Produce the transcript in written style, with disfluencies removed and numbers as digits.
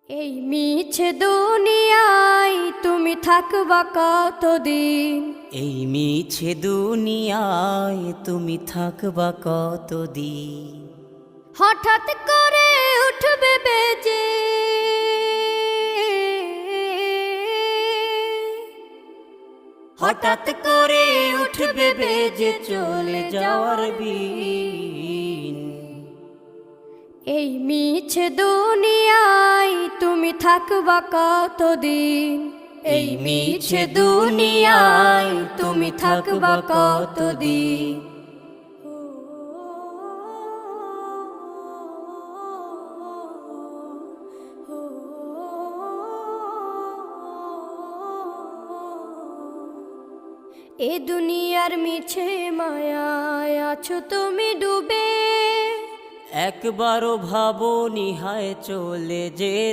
এই মিছে দুনিয়ায় তুমি থাকবা কতদিন? এই মিছে দুনিয়ায় তুমি থাকবা কতদিন? হঠাৎ করে উঠবে বেজে হঠাৎ করে উঠবে বেজে চলে যাওয়ার বিন। এই মিছে দুনিয়ায় তুমি থাকবা কতদিন? এই মিছে দুনিয়ায় তুমি থাকবা কতদিন? এ দুনিয়ার মিছে মায়ায় আছো তুমি ডুবে, একবারও ভাবো নিহায় চলে যেতে।